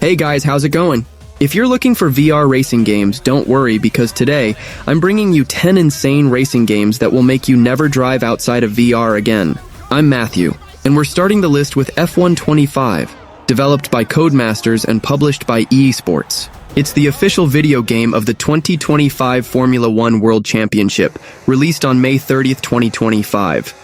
Hey guys, how's it going? If you're looking for VR racing games, don't worry because today, I'm bringing you 10 insane racing games that will make you never drive outside of VR again. I'm Matthew, and we're starting the list with F1 25, developed by Codemasters and published by EXOcars. It's the official video game of the 2025 Formula One World Championship, released on May 30th, 2025.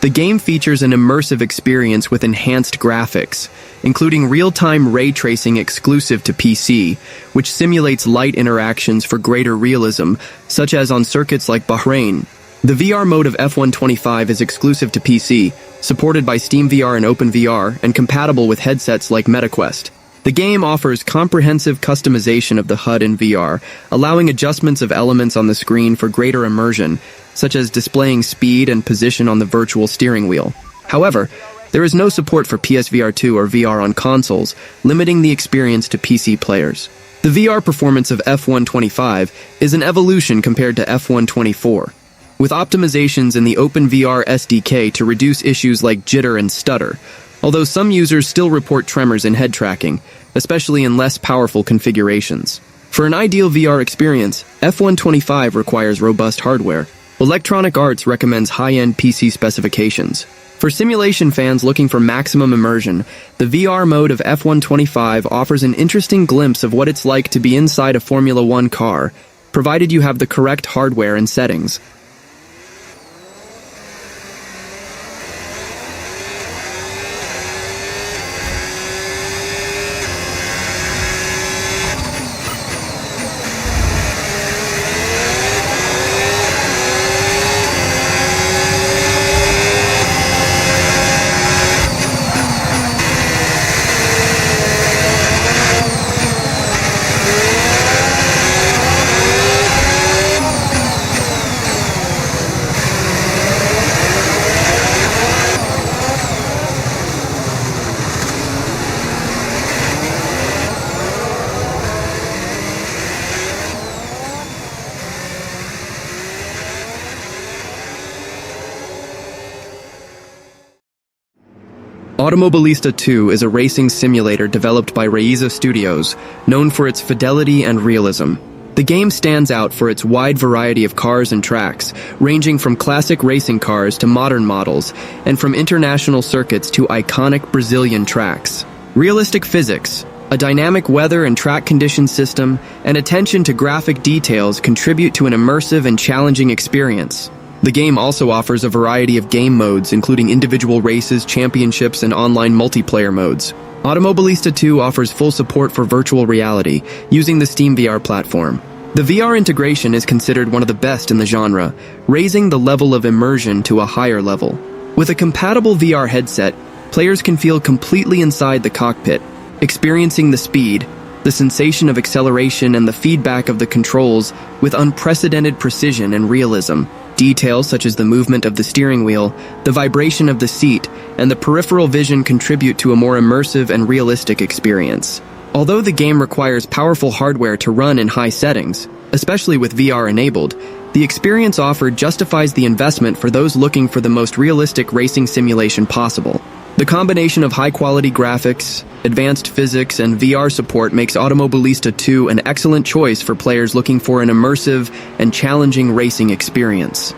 The game features an immersive experience with enhanced graphics, including real-time ray tracing exclusive to PC, which simulates light interactions for greater realism, such as on circuits like Bahrain. The VR mode of F1 25 is exclusive to PC, supported by SteamVR and OpenVR, and compatible with headsets like MetaQuest. The game offers comprehensive customization of the HUD in VR, allowing adjustments of elements on the screen for greater immersion, such as displaying speed and position on the virtual steering wheel. However, there is no support for PSVR 2 or VR on consoles, limiting the experience to PC players. The VR performance of F1 25 is an evolution compared to F1 24, with optimizations in the OpenVR SDK to reduce issues like jitter and stutter, although some users still report tremors in head tracking, especially in less powerful configurations. For an ideal VR experience, F1 25 requires robust hardware. Electronic Arts recommends high-end PC specifications. For simulation fans looking for maximum immersion, the VR mode of F1 25 offers an interesting glimpse of what it's like to be inside a Formula One car, provided you have the correct hardware and settings. Automobilista 2 is a racing simulator developed by RaceRoom Studios, known for its fidelity and realism. The game stands out for its wide variety of cars and tracks, ranging from classic racing cars to modern models, and from international circuits to iconic Brazilian tracks. Realistic physics, a dynamic weather and track condition system, and attention to graphic details contribute to an immersive and challenging experience. The game also offers a variety of game modes, including individual races, championships, and online multiplayer modes. Automobilista 2 offers full support for virtual reality, using the SteamVR platform. The VR integration is considered one of the best in the genre, raising the level of immersion to a higher level. With a compatible VR headset, players can feel completely inside the cockpit, experiencing the speed, the sensation of acceleration, and the feedback of the controls with unprecedented precision and realism. Details such as the movement of the steering wheel, the vibration of the seat, and the peripheral vision contribute to a more immersive and realistic experience. Although the game requires powerful hardware to run in high settings, especially with VR enabled, the experience offered justifies the investment for those looking for the most realistic racing simulation possible. The combination of high-quality graphics, advanced physics, and VR support makes Automobilista 2 an excellent choice for players looking for an immersive and challenging racing experience.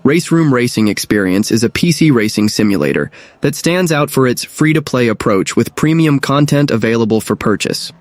RaceRoom Racing Experience is a PC racing simulator that stands out for its free-to-play approach with premium content available for purchase.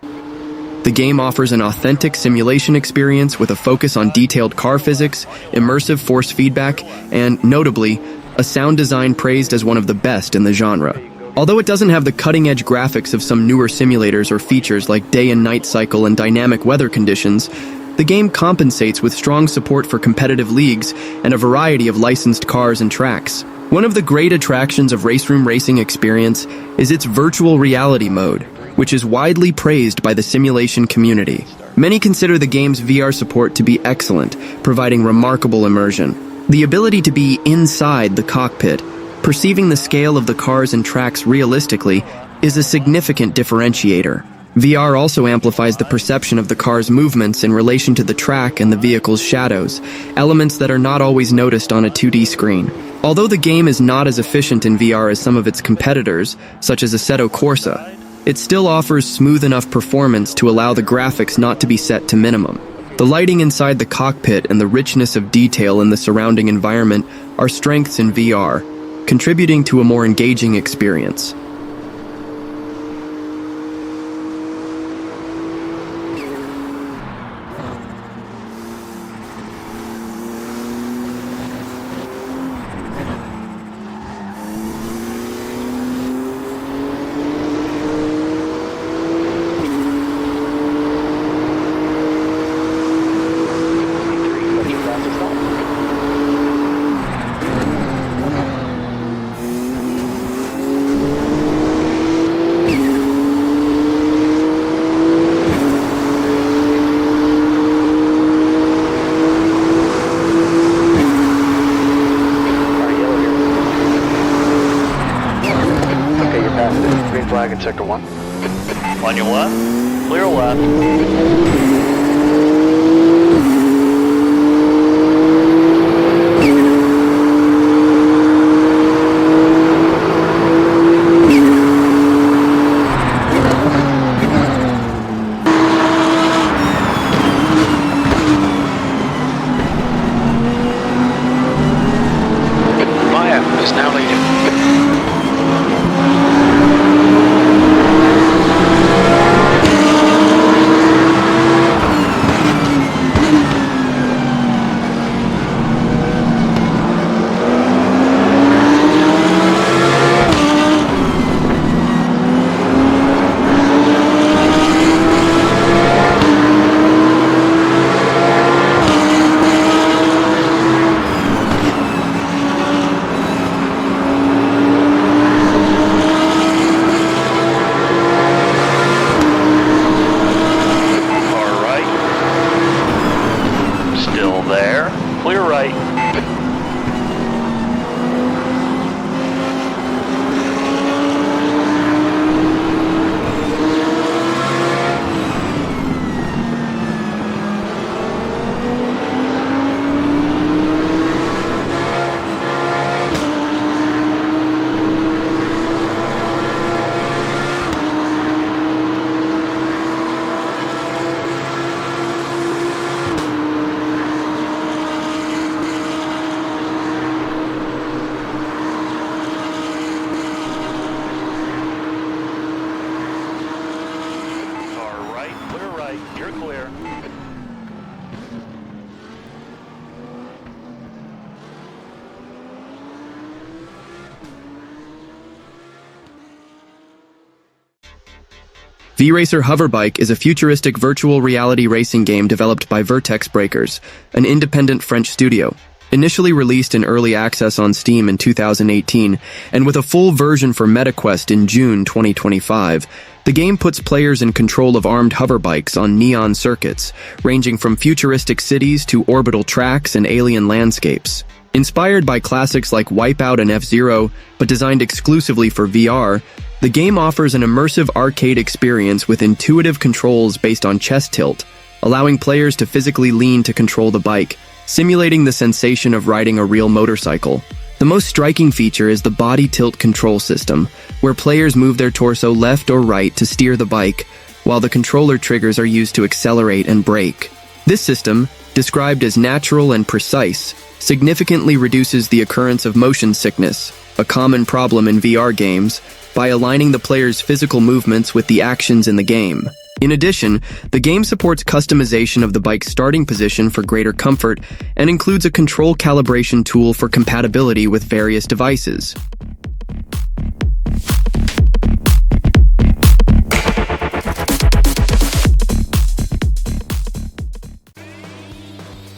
The game offers an authentic simulation experience with a focus on detailed car physics, immersive force feedback, and, notably, a sound design praised as one of the best in the genre. Although it doesn't have the cutting-edge graphics of some newer simulators or features like day and night cycle and dynamic weather conditions, the game compensates with strong support for competitive leagues and a variety of licensed cars and tracks. One of the great attractions of RaceRoom Racing Experience is its virtual reality mode, which is widely praised by the simulation community. Many consider the game's VR support to be excellent, providing remarkable immersion. The ability to be inside the cockpit, perceiving the scale of the cars and tracks realistically, is a significant differentiator. VR also amplifies the perception of the car's movements in relation to the track and the vehicle's shadows, elements that are not always noticed on a 2D screen. Although the game is not as efficient in VR as some of its competitors, such as Assetto Corsa, it still offers smooth enough performance to allow the graphics not to be set to minimum. The lighting inside the cockpit and the richness of detail in the surrounding environment are strengths in VR, contributing to a more engaging experience. Flag in sector 1. On your left, clear left. Maya is now leading. You're clear. V-Racer Hoverbike is a futuristic virtual reality racing game developed by Vertex Breakers, an independent French studio. Initially released in early access on Steam in 2018, and with a full version for MetaQuest in June 2025, the game puts players in control of armed hoverbikes on neon circuits, ranging from futuristic cities to orbital tracks and alien landscapes. Inspired by classics like Wipeout and F-Zero, but designed exclusively for VR, the game offers an immersive arcade experience with intuitive controls based on chest tilt, allowing players to physically lean to control the bike, simulating the sensation of riding a real motorcycle. The most striking feature is the body tilt control system, where players move their torso left or right to steer the bike, while the controller triggers are used to accelerate and brake. This system, described as natural and precise, significantly reduces the occurrence of motion sickness, a common problem in VR games, by aligning the player's physical movements with the actions in the game. In addition, the game supports customization of the bike's starting position for greater comfort and includes a control calibration tool for compatibility with various devices.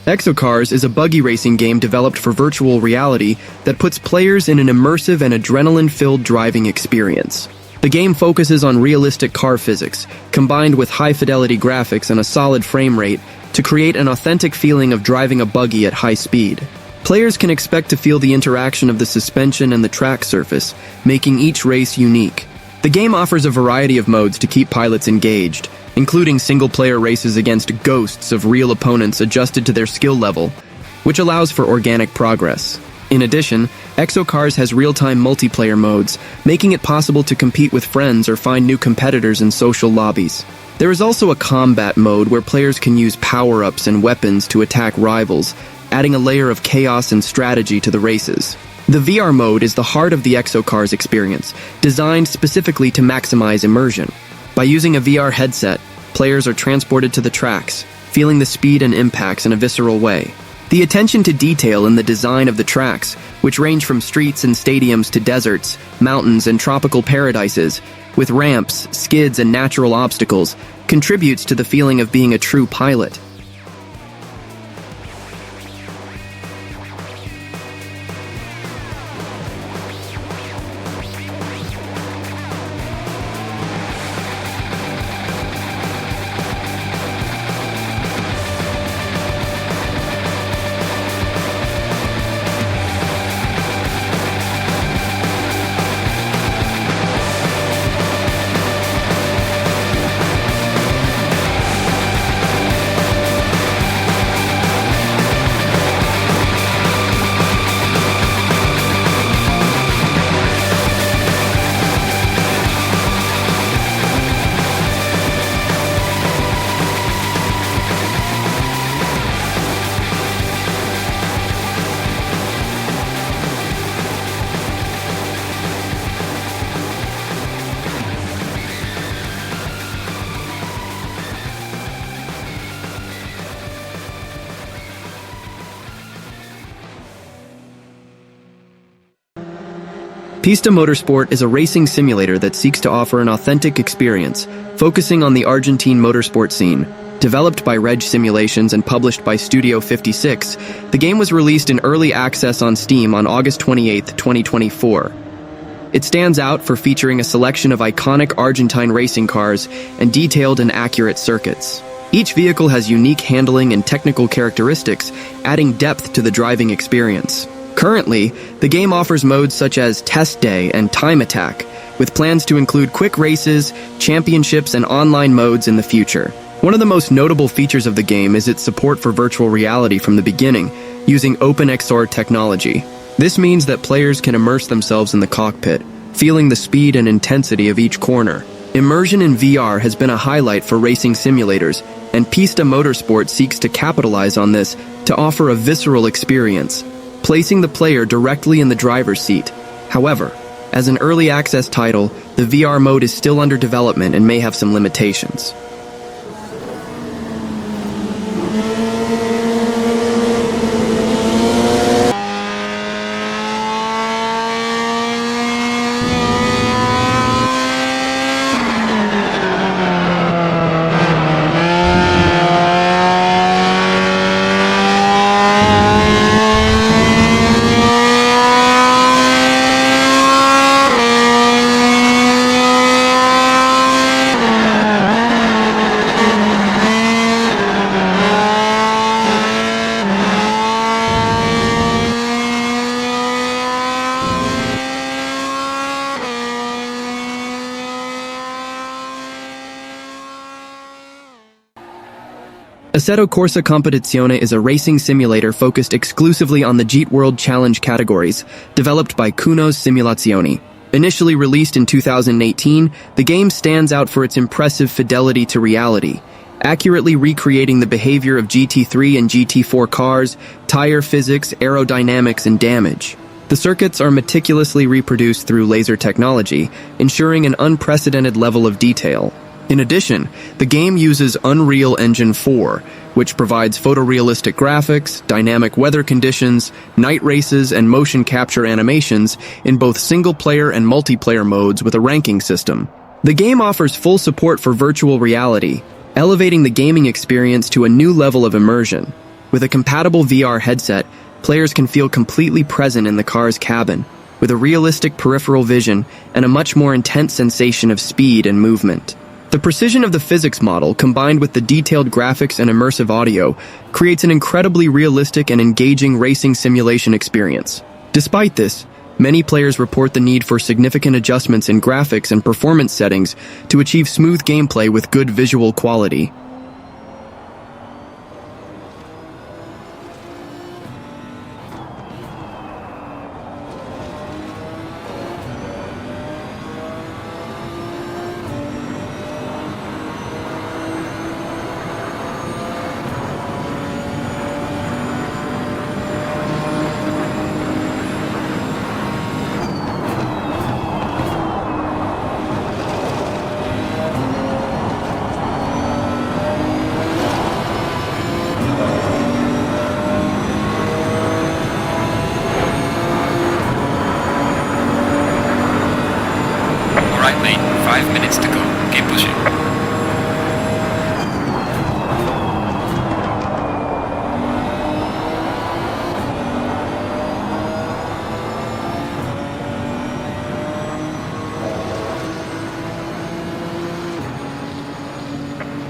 EXOcars is a buggy racing game developed for virtual reality that puts players in an immersive and adrenaline-filled driving experience. The game focuses on realistic car physics, combined with high-fidelity graphics and a solid frame rate, to create an authentic feeling of driving a buggy at high speed. Players can expect to feel the interaction of the suspension and the track surface, making each race unique. The game offers a variety of modes to keep pilots engaged, including single-player races against ghosts of real opponents adjusted to their skill level, which allows for organic progress. In addition, EXOcars has real-time multiplayer modes, making it possible to compete with friends or find new competitors in social lobbies. There is also a combat mode where players can use power-ups and weapons to attack rivals, adding a layer of chaos and strategy to the races. The VR mode is the heart of the EXOcars experience, designed specifically to maximize immersion. By using a VR headset, players are transported to the tracks, feeling the speed and impacts in a visceral way. The attention to detail in the design of the tracks, which range from streets and stadiums to deserts, mountains, and tropical paradises, with ramps, skids, and natural obstacles, contributes to the feeling of being a true pilot. PISTA Motorsport is a racing simulator that seeks to offer an authentic experience, focusing on the Argentine motorsport scene. Developed by Reg Simulations and published by Studio 56, the game was released in early access on Steam on August 28, 2024. It stands out for featuring a selection of iconic Argentine racing cars and detailed and accurate circuits. Each vehicle has unique handling and technical characteristics, adding depth to the driving experience. Currently, the game offers modes such as Test Day and Time Attack, with plans to include quick races, championships, and online modes in the future. One of the most notable features of the game is its support for virtual reality from the beginning, using OpenXR technology. This means that players can immerse themselves in the cockpit, feeling the speed and intensity of each corner. Immersion in VR has been a highlight for racing simulators, and PISTA Motorsport seeks to capitalize on this to offer a visceral experience, placing the player directly in the driver's seat. However, as an early access title, the VR mode is still under development and may have some limitations. Assetto Corsa Competizione is a racing simulator focused exclusively on the GT World Challenge categories, developed by Kuno's Simulazioni. Initially released in 2018, the game stands out for its impressive fidelity to reality, accurately recreating the behavior of GT3 and GT4 cars, tire physics, aerodynamics, and damage. The circuits are meticulously reproduced through laser technology, ensuring an unprecedented level of detail. In addition, the game uses Unreal Engine 4, which provides photorealistic graphics, dynamic weather conditions, night races, and motion capture animations in both single-player and multiplayer modes with a ranking system. The game offers full support for virtual reality, elevating the gaming experience to a new level of immersion. With a compatible VR headset, players can feel completely present in the car's cabin, with a realistic peripheral vision and a much more intense sensation of speed and movement. The precision of the physics model, combined with the detailed graphics and immersive audio, creates an incredibly realistic and engaging racing simulation experience. Despite this, many players report the need for significant adjustments in graphics and performance settings to achieve smooth gameplay with good visual quality. Alright mate, 5 minutes to go. Keep pushing.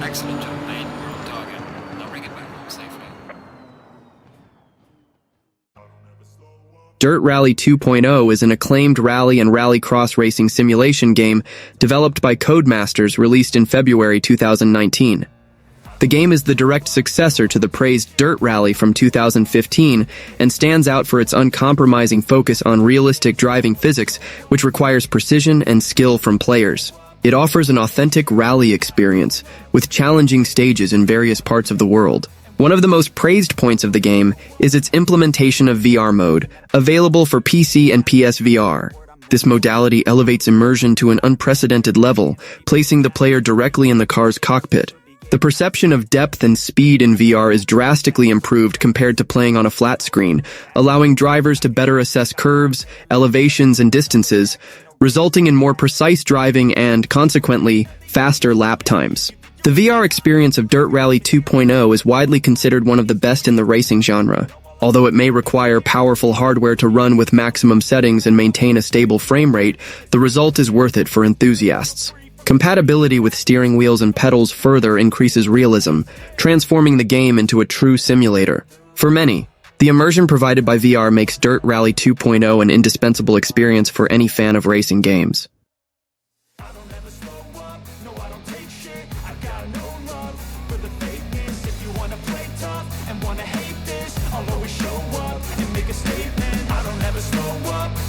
Excellent job mate, we're on target. Now bring it back home safely. Dirt Rally 2.0 is an acclaimed rally and rallycross racing simulation game developed by Codemasters, released in February 2019. The game is the direct successor to the praised Dirt Rally from 2015 and stands out for its uncompromising focus on realistic driving physics, which requires precision and skill from players. It offers an authentic rally experience with challenging stages in various parts of the world. One of the most praised points of the game is its implementation of VR mode, available for PC and PSVR. This modality elevates immersion to an unprecedented level, placing the player directly in the car's cockpit. The perception of depth and speed in VR is drastically improved compared to playing on a flat screen, allowing drivers to better assess curves, elevations, and distances, resulting in more precise driving and, consequently, faster lap times. The VR experience of Dirt Rally 2.0 is widely considered one of the best in the racing genre. Although it may require powerful hardware to run with maximum settings and maintain a stable frame rate, the result is worth it for enthusiasts. Compatibility with steering wheels and pedals further increases realism, transforming the game into a true simulator. For many, the immersion provided by VR makes Dirt Rally 2.0 an indispensable experience for any fan of racing games.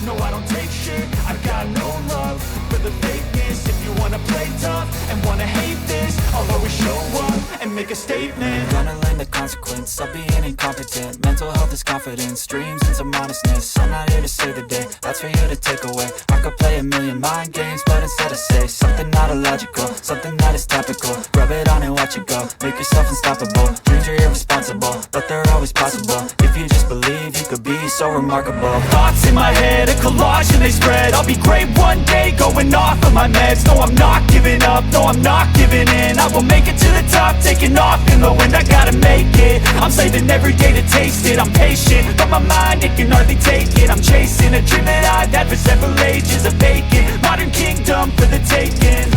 No, I don't take shit, I got no love for the fakeness. If you wanna play tough and wanna hate this, I'll always show up and make a statement. Gonna learn the consequence of being incompetent. Mental health is confidence, dreams and some honestness. I'm not here to save the day, that's for you to take away. I could play a million mind games, but instead I say something not illogical, something that is topical. Rub it on and watch it go, make yourself unstoppable. Dreams are irresponsible, but they're always possible. If you just believe, you could be so remarkable. Thoughts in my head, a collage and they spread. I'll be great one day, going off of my meds. No, I'm not giving up, no, I'm not giving in. I will make it to the top, taking off in the wind. I gotta make it, I'm saving every day to taste it. I'm patient, but my mind, it can hardly take it. I'm chasing a dream that I've had for several ages. A vacant, modern kingdom for the taking.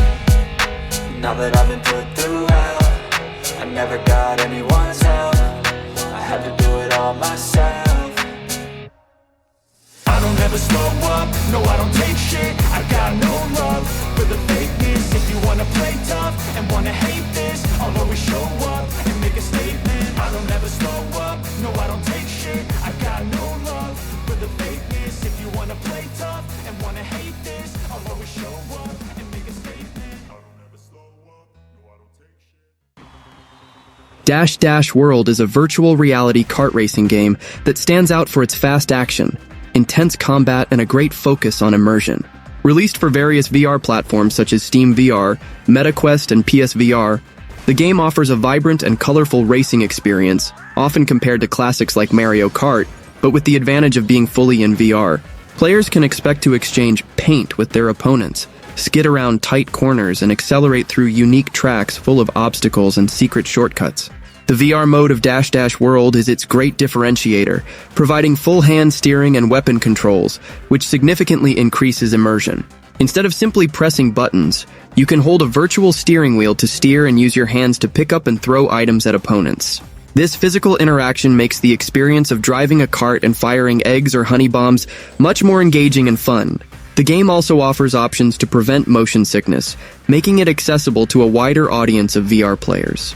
Now that I've been put through hell, I never got anyone's help. I had to do it all myself. I don't ever slow up, no I don't take shit. I got no love for the fakeness. If you wanna play tough and wanna hate this, I'll always show up and make a statement. I don't ever slow up, no I don't take shit. I got no love for the fakeness. If you wanna play tough and wanna hate this, I'll always show up and make a statement. I don't ever slow up, no I don't take shit. Dash Dash World is a virtual reality kart racing game that stands out for its fast action, intense combat, and a great focus on immersion. Released for various VR platforms such as Steam VR, MetaQuest, and PSVR, the game offers a vibrant and colorful racing experience, often compared to classics like Mario Kart, but with the advantage of being fully in VR. Players can expect to exchange paint with their opponents, skid around tight corners, and accelerate through unique tracks full of obstacles and secret shortcuts. The VR mode of Dash Dash World is its great differentiator, providing full hand steering and weapon controls, which significantly increases immersion. Instead of simply pressing buttons, you can hold a virtual steering wheel to steer and use your hands to pick up and throw items at opponents. This physical interaction makes the experience of driving a kart and firing eggs or honey bombs much more engaging and fun. The game also offers options to prevent motion sickness, making it accessible to a wider audience of VR players.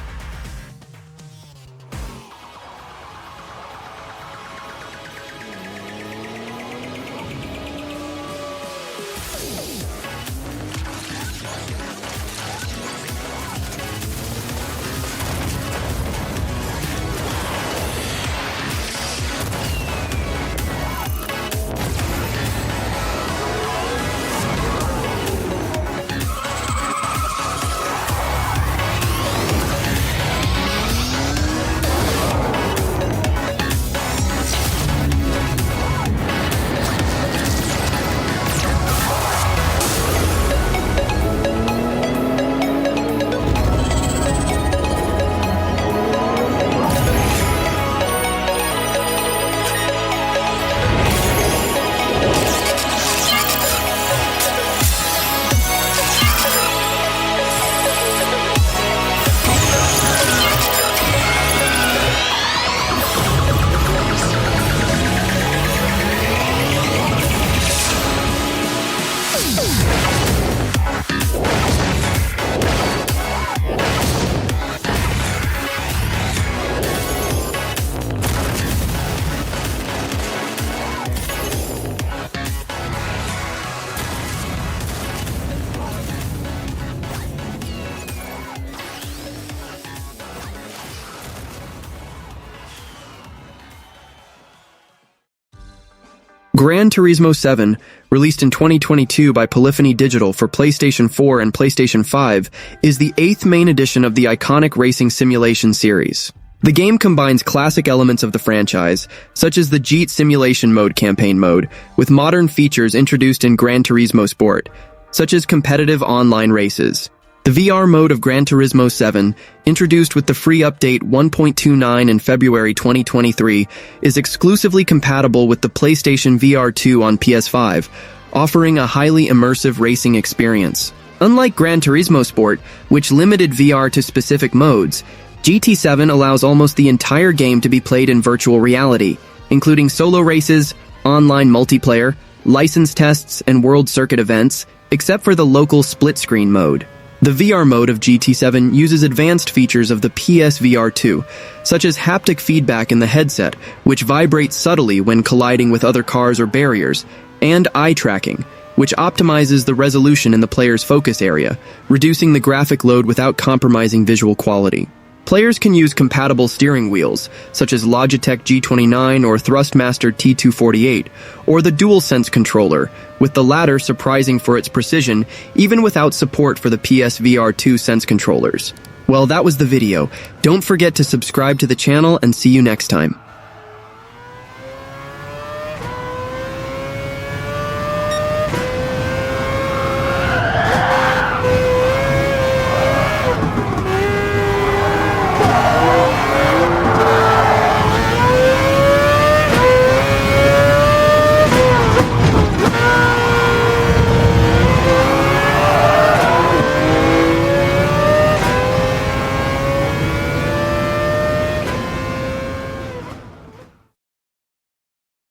Gran Turismo 7, released in 2022 by Polyphony Digital for PlayStation 4 and PlayStation 5, is the 8th main edition of the iconic racing simulation series. The game combines classic elements of the franchise, such as the Jeet Simulation Mode campaign mode, with modern features introduced in Gran Turismo Sport, such as competitive online races. The VR mode of Gran Turismo 7, introduced with the free update 1.29 in February 2023, is exclusively compatible with the PlayStation VR 2 on PS5, offering a highly immersive racing experience. Unlike Gran Turismo Sport, which limited VR to specific modes, GT7 allows almost the entire game to be played in virtual reality, including solo races, online multiplayer, license tests, and world circuit events, except for the local split-screen mode. The VR mode of GT7 uses advanced features of the PSVR 2, such as haptic feedback in the headset, which vibrates subtly when colliding with other cars or barriers, and eye tracking, which optimizes the resolution in the player's focus area, reducing the graphic load without compromising visual quality. Players can use compatible steering wheels, such as Logitech G29 or Thrustmaster T248, or the DualSense controller, with the latter surprising for its precision, even without support for the PSVR 2 Sense controllers. Well, that was the video. Don't forget to subscribe to the channel and see you next time.